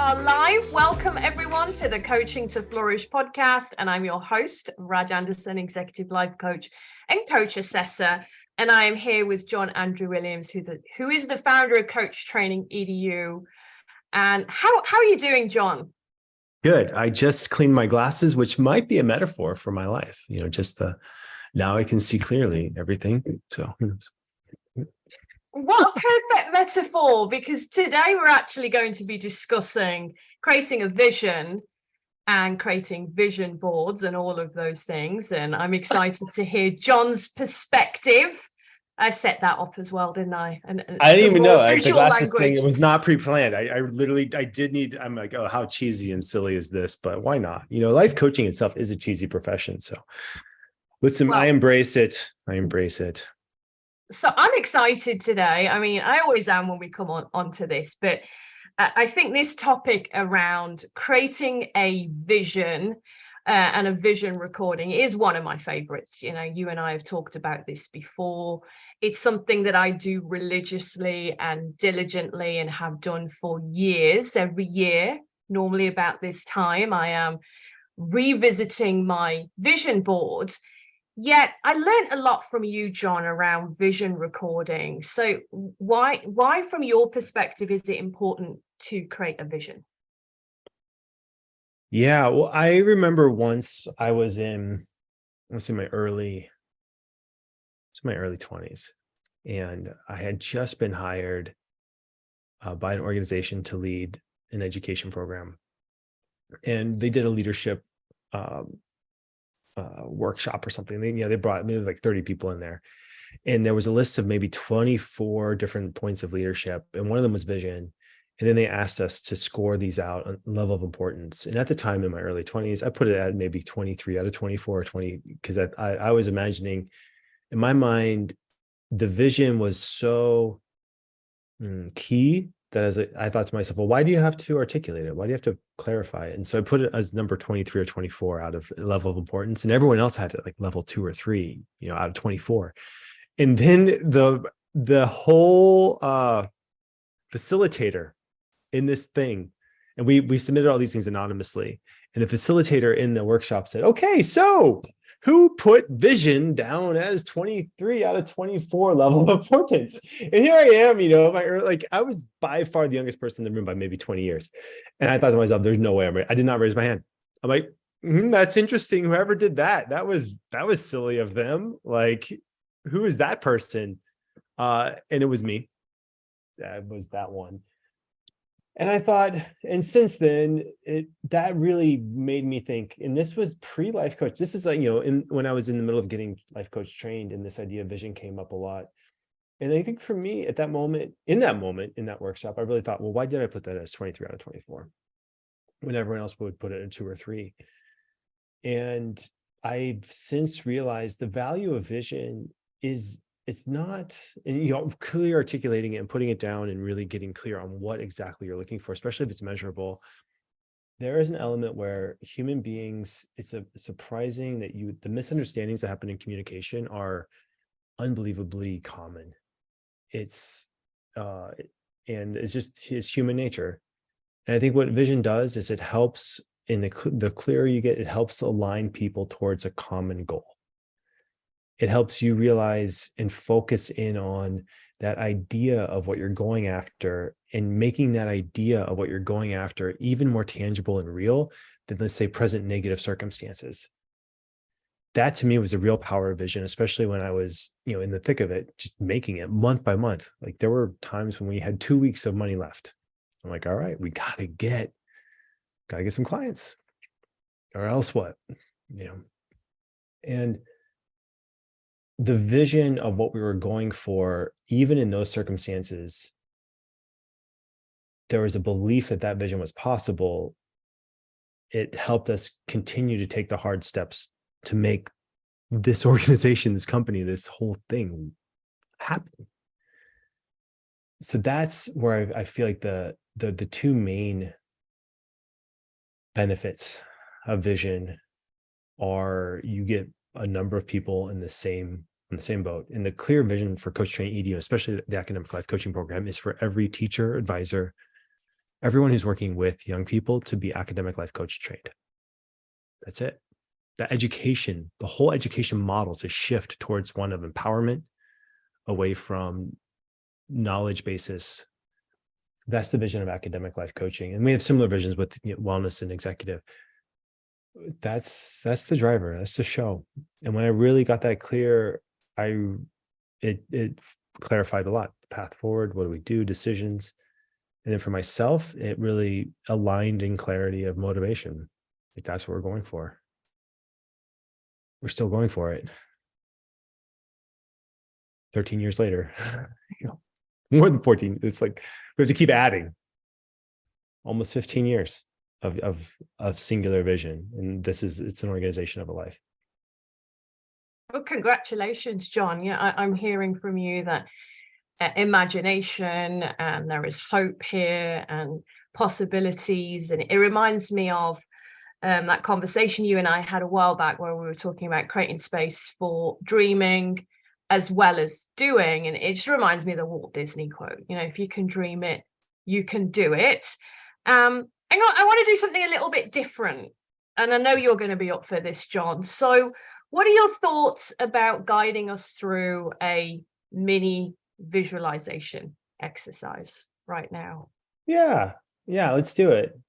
are live. Welcome everyone to the Coaching to Flourish podcast. And I'm your host, Raj Anderson, Executive Life Coach and Coach Assessor. And I am here with John Andrew Williams, who is the founder of Coach Training EDU. And how are you doing, John? Good. I just cleaned my glasses, which might be a metaphor for my life. Now I can see clearly everything. So who knows? What a perfect metaphor, because today we're actually going to be discussing creating a vision and creating vision boards and all of those things. And I'm excited to hear John's perspective. I set that up as well, didn't I? And I didn't even know the glasses language. thing. It was not pre-planned. I'm like, oh, how cheesy and silly is this? But why not? Life coaching itself is a cheesy profession. So listen, I embrace it. So I'm excited today. I mean, I always am when we come onto this, but I think this topic around creating a vision and a vision recording is one of my favorites. You and I have talked about this before. It's something that I do religiously and diligently and have done for years. Every year, normally about this time, I am revisiting my vision board. Yet I learned a lot from you, John, around vision recording. So why from your perspective, is it important to create a vision? Yeah, well, I remember once I was in my early 20s, and I had just been hired by an organization to lead an education program. And they did a leadership workshop or something. They brought maybe like 30 people in there, and there was a list of maybe 24 different points of leadership, and one of them was vision. And then they asked us to score these out on level of importance. And at the time, in my early 20s, I put it at maybe 23 out of 24 or 20, because I was imagining in my mind the vision was so key that I thought to myself, well, why do you have to articulate it? Why do you have to clarify it? And so I put it as number 23 or 24 out of level of importance. And everyone else had it like level 2 or 3, out of 24. And then the whole facilitator in this thing, and we submitted all these things anonymously. And the facilitator in the workshop said, okay, so who put vision down as 23 out of 24 level of importance? And here I am, I was by far the youngest person in the room by maybe 20 years. And I thought to myself, there's no way I did not raise my hand. I'm like, that's interesting. Whoever did that was silly of them. Like, who is that person? And it was me. That was that one. And I thought, and since then, that really made me think, and this was pre-life coach. This is like, when I was in the middle of getting life coach trained, and this idea of vision came up a lot. And I think for me in that workshop, I really thought, well, why did I put that as 23 out of 24 when everyone else would put it at 2 or 3? And I've since realized the value of vision is, it's not, and clearly articulating it and putting it down and really getting clear on what exactly you're looking for, especially if it's measurable. There is an element where human beings, it's surprising that the misunderstandings that happen in communication are unbelievably common. And it's human nature. And I think what vision does is it helps, the clearer you get, it helps align people towards a common goal. It helps you realize and focus in on that idea of what you're going after, and making that idea of what you're going after even more tangible and real than, let's say, present negative circumstances. That to me was the real power of vision, especially when I was, in the thick of it, just making it month by month. Like, there were times when we had 2 weeks of money left. I'm like, all right, we gotta get some clients, or else what, and the vision of what we were going for, even in those circumstances, there was a belief that vision was possible. It helped us continue to take the hard steps to make this organization, this company, this whole thing happen. So that's where I feel like the two main benefits of vision are, you get a number of people in the same boat. And the clear vision for Coach Training EDU, especially the academic life coaching program, is for every teacher, advisor, everyone who's working with young people to be academic life coach trained. That's it. The education, the whole education model to shift towards one of empowerment away from knowledge basis. That's the vision of academic life coaching. And we have similar visions with wellness and executive. That's the driver. That's the show. And when I really got that clear, it clarified a lot. The path forward, what do we do, decisions. And then for myself, it really aligned in clarity of motivation. Like that's what we're going for. We're still going for it. 13 years later, more than 14. It's like we have to keep adding. Almost 15 years of singular vision. And it's an organization of a life. Well, congratulations, John. Yeah, I'm hearing from you that imagination and there is hope here and possibilities. And it reminds me of that conversation you and I had a while back where we were talking about creating space for dreaming as well as doing. And it just reminds me of the Walt Disney quote, if you can dream it, you can do it. I want to do something a little bit different. And I know you're going to be up for this, John. So what are your thoughts about guiding us through a mini visualization exercise right now? Yeah, let's do it.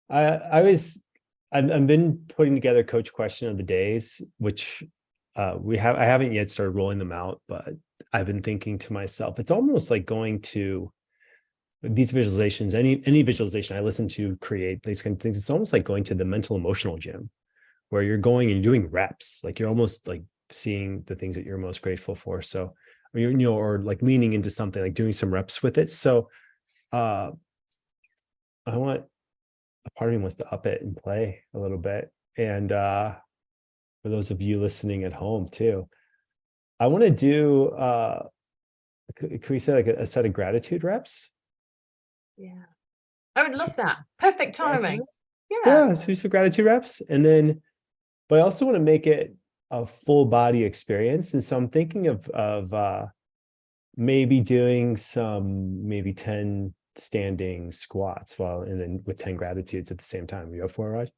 I've been putting together coach question of the days, which I haven't yet started rolling them out, but I've been thinking to myself, it's almost like going to these visualizations, any visualization I listen to create these kind of things. It's almost like going to the mental emotional gym where you're going and doing reps. Like you're almost like seeing the things that you're most grateful for. So, or like leaning into something, like doing some reps with it. So, a part of me wants to up it and play a little bit. And for those of you listening at home too, I want to do, can we say like a set of gratitude reps? Yeah, I would love that. Perfect timing. Yeah, so some gratitude reps. And then, but I also want to make it a full body experience. And so I'm thinking of maybe doing maybe 10 standing squats and then with 10 gratitudes at the same time. Are you up for it, Raj?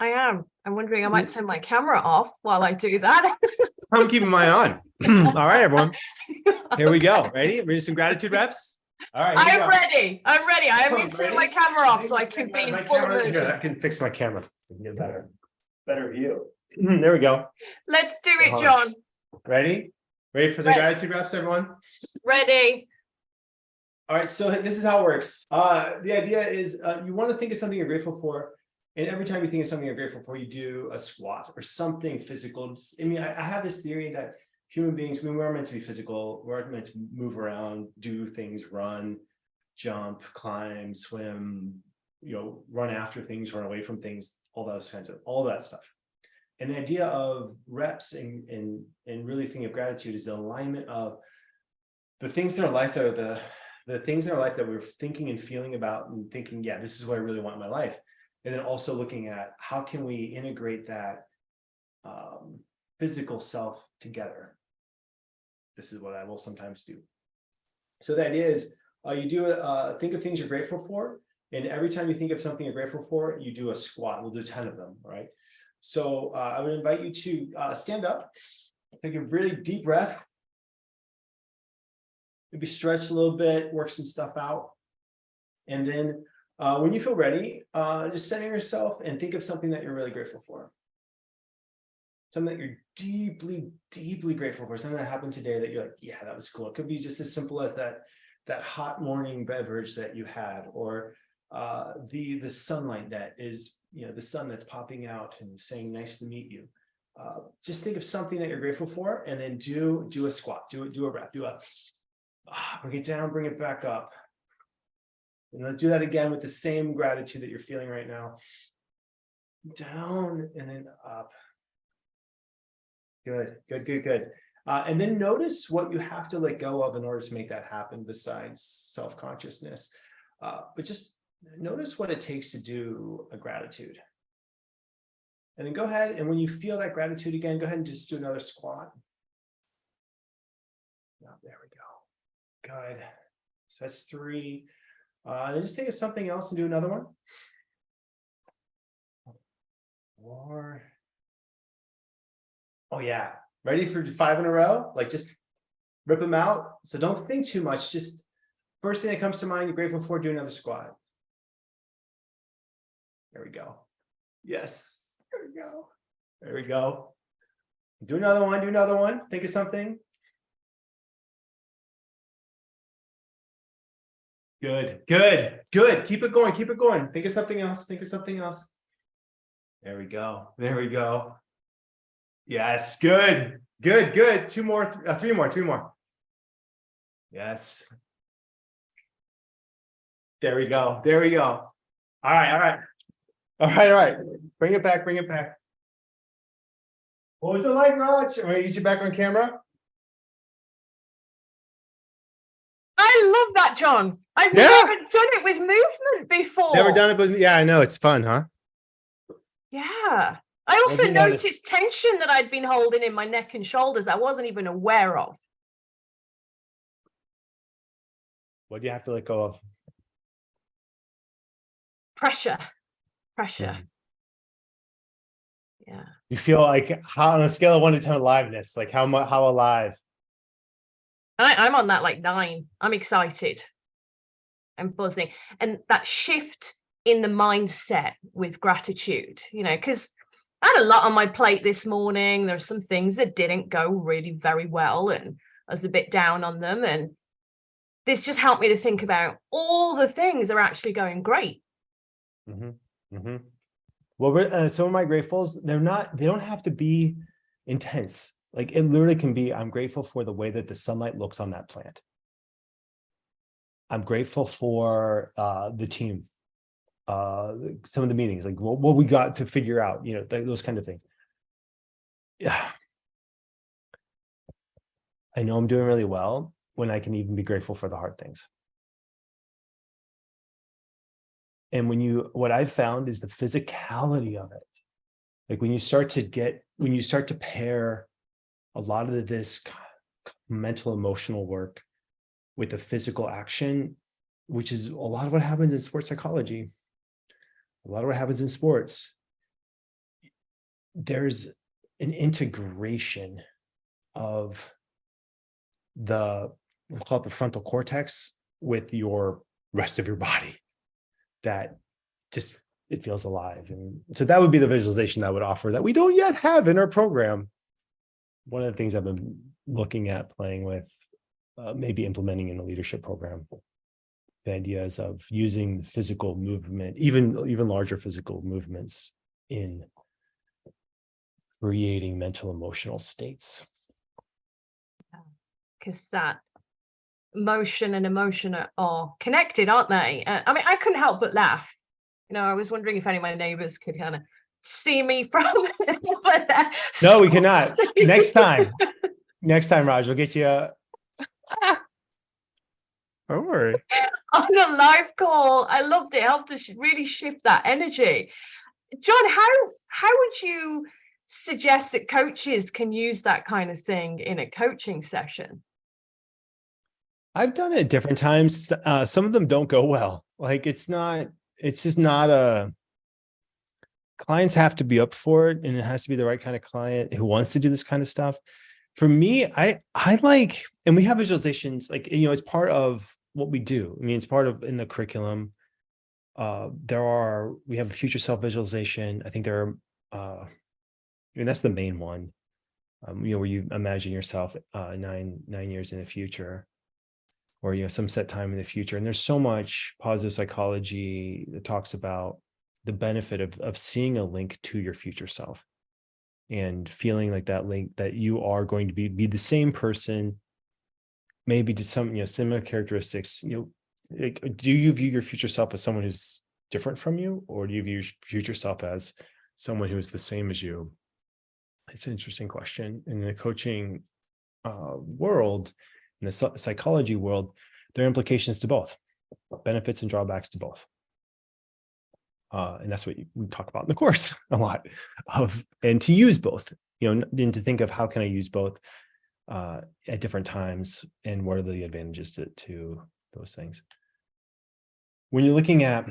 I am. I'm wondering, I might turn my camera off while I do that. I'm keeping mine on. All right, everyone. Here we go. Ready? Ready some gratitude reps? All right. I'm ready. I am going to turn my camera off so I can be in full immersion. Here, I can fix my camera so you get better view. There we go. Let's do it, John. Ready? Ready for the gratitude reps, everyone? Ready. All right, so this is how it works. The idea is you want to think of something you're grateful for. And every time you think of something you're grateful for, you do a squat or something physical. I mean, I have this theory that human beings, we were meant to be physical. We're meant to move around, do things, run, jump, climb, swim, run after things, run away from things, all that stuff. And the idea of reps and really thinking of gratitude is the alignment of the things in our life that are the things in our life that we're thinking and feeling about and thinking, yeah, this is what I really want in my life. And then also looking at how can we integrate that physical self together. This is what I will sometimes do. So the idea is you do think of things you're grateful for. And every time you think of something you're grateful for, you do a squat. We'll do 10 of them, right? So I would invite you to stand up, take a really deep breath. Maybe stretch a little bit, work some stuff out. And then when you feel ready, just center yourself and think of something that you're really grateful for. Something that you're deeply, deeply grateful for. Something that happened today that you're like, yeah, that was cool. It could be just as simple as that hot morning beverage that you had, or the sunlight that is, the sun that's popping out and saying, nice to meet you. Just think of something that you're grateful for, and then do a squat, do a rep, bring it down, bring it back up. And let's do that again with the same gratitude that you're feeling right now. Down and then up. Good. And then notice what you have to let go of in order to make that happen besides self-consciousness. But just notice what it takes to do a gratitude. And then go ahead, and when you feel that gratitude again, go ahead and just do another squat. Oh, there we go. Good. So that's 3. Then just think of something else and do another one. Or, oh yeah, ready for 5 in a row? Like just rip them out. So don't think too much. Just first thing that comes to mind, you're grateful for, do another squat. There we go. Yes, there we go. There we go. Do another one, do another one. Think of something. Good, good, good. Keep it going, keep it going. Think of something else, think of something else. There we go, there we go. Yes, good, good, good. 2 more, 3 more, 3 more. Yes. There we go, there we go. All right, all right. All right, all right. Bring it back, bring it back. What was it like, Raj? I'm gonna get you back on camera. I love that, John. I've Yeah. never done it with movement before. Never done it, but yeah, I know it's fun, huh? Yeah. I also noticed tension that I'd been holding in my neck and shoulders I wasn't even aware of. What do you have to let go of? Pressure. Pressure. Yeah. You feel like how on a scale of 1 to 10 aliveness, like how alive? I'm on that like 9. I'm excited. I'm buzzing. And that shift in the mindset with gratitude, you know, because I had a lot on my plate this morning. There are some things that didn't go really very well, and I was a bit down on them. And this just helped me to think about all the things that are actually going great. Mm-hmm. Mm-hmm. Well, some of my gratefuls, they don't have to be intense. Like it literally can be, I'm grateful for the way that the sunlight looks on that plant. I'm grateful for the team, some of the meetings, like what we got to figure out, you know, those kind of things. Yeah. I know I'm doing really well when I can even be grateful for the hard things. And what I've found is the physicality of it. Like when you start to pair a lot of this mental, emotional work with the physical action, which is a lot of what happens in sports psychology, a lot of what happens in sports, there's an integration of we'll call it the frontal cortex with your rest of your body that just, it feels alive. And so that would be the visualization that I would offer that we don't yet have in our program. One of the things I've been looking at playing with, maybe implementing in a leadership program, the ideas of using physical movement, even larger physical movements in creating mental emotional states. Because that motion and emotion are connected, aren't they? I mean, I couldn't help but laugh. You know, I was wondering if any of my neighbors could kind of see me from over there. No, we cannot. Next time, Raj, we'll get you don't worry. On a live call. I loved it. Helped us really shift that energy. John, how would you suggest that coaches can use that kind of thing in a coaching session? I've done it at different times. Some of them don't go well. Like it's just not clients have to be up for it, and it has to be the right kind of client who wants to do this kind of stuff. For me, I like, and we have visualizations, like, you know, it's part of what we do. I mean, it's part of in the curriculum. We have a future self visualization. I think there are, and that's the main one. You know, where you imagine yourself 9 years in the future, or, you know, some set time in the future. And there's so much positive psychology that talks about the benefit of seeing a link to your future self and feeling like that link, that you are going to be the same person, maybe to some, you know, similar characteristics. You know, like, do you view your future self as someone who's different from you, or do you view your future self as someone who is the same as you? It's an interesting question. In the coaching world, in the psychology world, there are implications to both, benefits and drawbacks to both. And that's what we talk about in the course a lot and to use both, you know, and to think of how can I use both at different times, and what are the advantages to those things. when you're looking at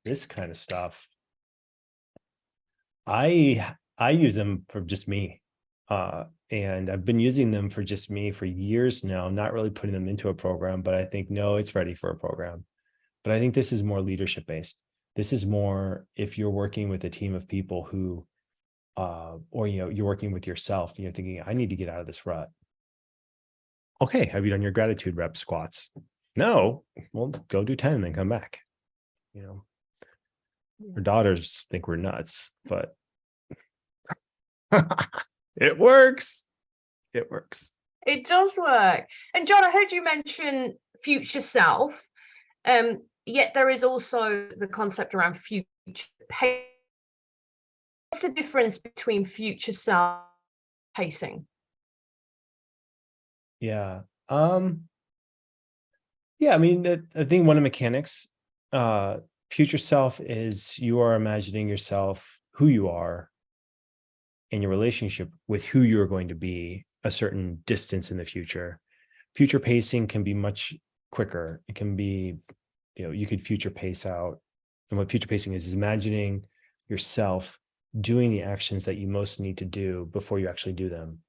this kind of stuff, I use them for just me. And I've been using them for just me for years now, not really putting them into a program, but I think, no, it's ready for a program. But I think this is more leadership based. This is more if you're working with a team of people who, or, you're working with yourself and you're thinking, I need to get out of this rut. Okay, have you done your gratitude rep squats? No, well, go do 10 and then come back. Our daughters think we're nuts, but it works. It works. It does work. And John, I heard you mention future self. Yet there is also the concept around future pace. What's the difference between future self and pacing? Yeah. Yeah, I mean, I think one of mechanics, future self is you are imagining yourself, who you are, in your relationship with who you're going to be a certain distance in the future. Future pacing can be much quicker. It can be, you could future pace out. And what future pacing is imagining yourself doing the actions that you most need to do before you actually do them.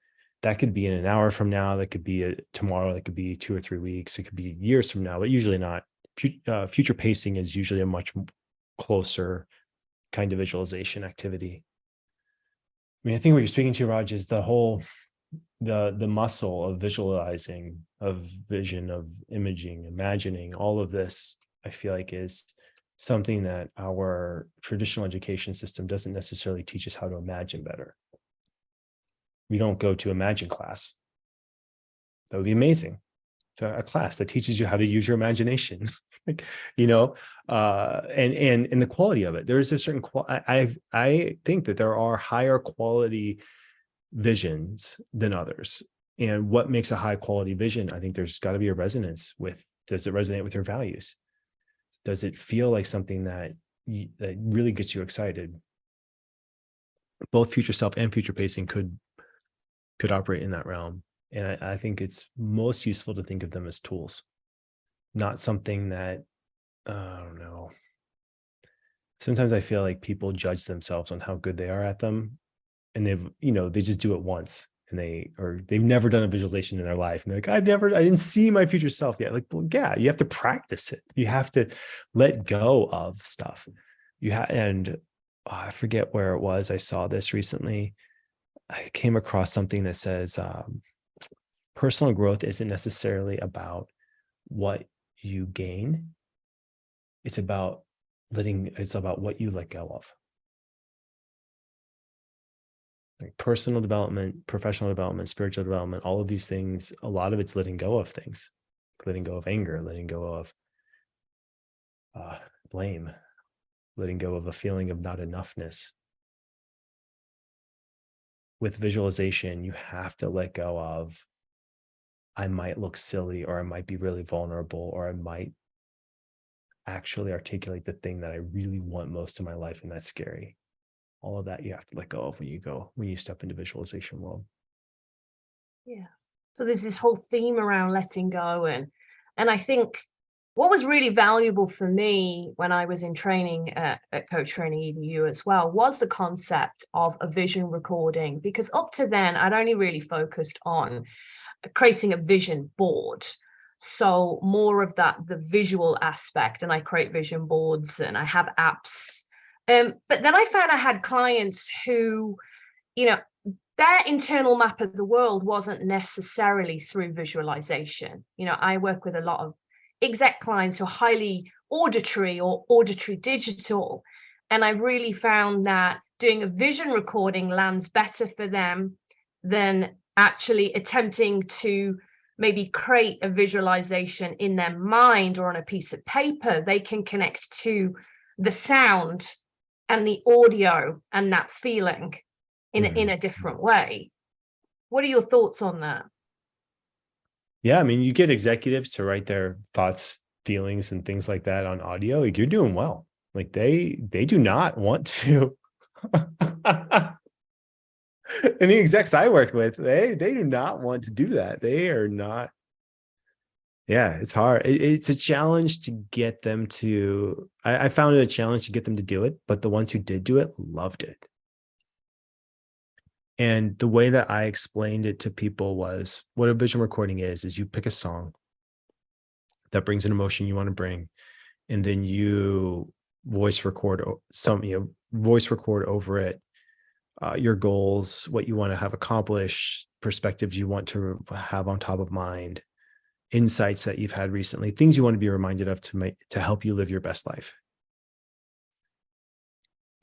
That could be in an hour from now. That could be tomorrow. That could be 2 or 3 weeks. It could be years from now, but usually not. Future pacing is usually a much closer kind of visualization activity. I mean, I think what you're speaking to, Raj, is the whole, the muscle of visualizing, of vision, of imaging, imagining. All of this, I feel like, is something that our traditional education system doesn't necessarily teach us how to imagine better. We don't go to imagine class. That would be amazing. A class that teaches you how to use your imagination, and the quality of it. There is a certain I think that there are higher quality visions than others. And what makes a high quality vision? I think there's got to be a resonance with, does it resonate with your values? Does it feel like something that really gets you excited? Both future self and future pacing could operate in that realm. And I think it's most useful to think of them as tools, not something that, I don't know. Sometimes I feel like people judge themselves on how good they are at them. And they just do it once and they've never done a visualization in their life. And they're like, I didn't see my future self yet. Like, well, yeah, you have to practice it. You have to let go of stuff. I forget where it was. I saw this recently. I came across something that says, personal growth isn't necessarily about what you gain. It's about what you let go of. Like personal development, professional development, spiritual development, all of these things, a lot of it's letting go of things, letting go of anger, letting go of blame, letting go of a feeling of not enoughness. With visualization, you have to let go of, I might look silly, or I might be really vulnerable, or I might actually articulate the thing that I really want most in my life, and that's scary. All of that you have to let go of when you step into visualization world. Yeah. So there's this whole theme around letting go, and I think what was really valuable for me when I was in training at Coach Training EDU as well was the concept of a vision recording, because up to then I'd only really focused on creating a vision board. So more of the visual aspect, and I create vision boards and I have apps. But then I found I had clients who, their internal map of the world wasn't necessarily through visualization. I work with a lot of exec clients who are highly auditory or auditory digital. And I really found that doing a vision recording lands better for them than actually attempting to maybe create a visualization in their mind or on a piece of paper. They can connect to the sound and the audio and that feeling in a different way. What are your thoughts on that? Yeah, I mean, you get executives to write their thoughts, feelings, and things like that on audio. Like, you're doing well. Like they do not want to. And the execs I worked with, they do not want to do that. They are not. Yeah, it's hard. It's a challenge to get them to, I found it a challenge to get them to do it, but the ones who did do it loved it. And the way that I explained it to people was what a vision recording is you pick a song that brings an emotion you want to bring, and then you voice record voice record over it, your goals, what you want to have accomplished, perspectives you want to have on top of mind, insights that you've had recently, things you want to be reminded of to help you live your best life.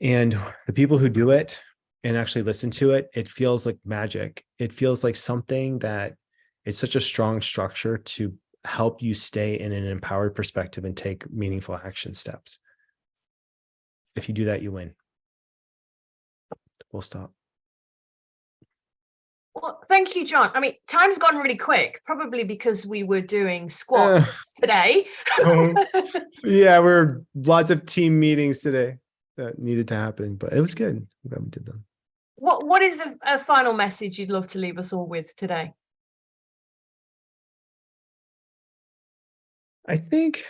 And the people who do it and actually listen to it, it feels like magic. It feels like something that it's such a strong structure to help you stay in an empowered perspective and take meaningful action steps. If you do that, you win. Full stop. Well, thank you, John. I mean, time's gone really quick, probably because we were doing squats today. Yeah, we're lots of team meetings today that needed to happen, but it was good. I'm glad we did them. What is a final message you'd love to leave us all with today? I think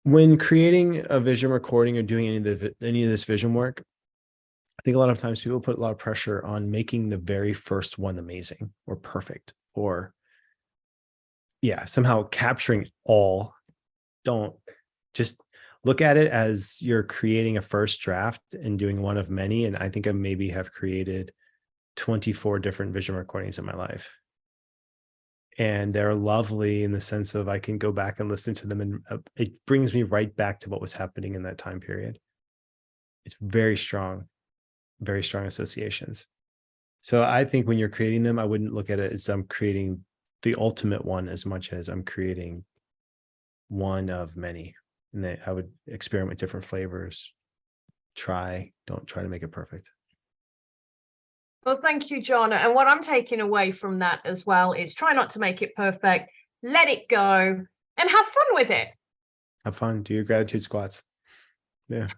when creating a vision recording or doing any of this vision work, I think a lot of times people put a lot of pressure on making the very first one amazing or perfect, or somehow capturing all. Don't just look at it as you're creating a first draft and doing one of many. And I think I maybe have created 24 different vision recordings in my life. And they're lovely in the sense of I can go back and listen to them, and it brings me right back to what was happening in that time period. It's very strong associations. So I think when you're creating them, I wouldn't look at it as I'm creating the ultimate one as much as I'm creating one of many. And I would experiment with different flavors. Don't try to make it perfect. Well, thank you, John. And what I'm taking away from that as well is try not to make it perfect, let it go, and have fun with it. Have fun. Do your gratitude squats. Yeah.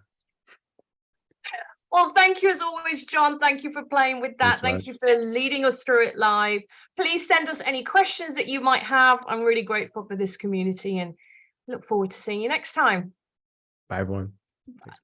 Well, thank you as always, John. Thank you for playing with that. Thanks, Thank you for leading us through it live. Please send us any questions that you might have. I'm really grateful for this community and look forward to seeing you next time. Bye, everyone. Thanks.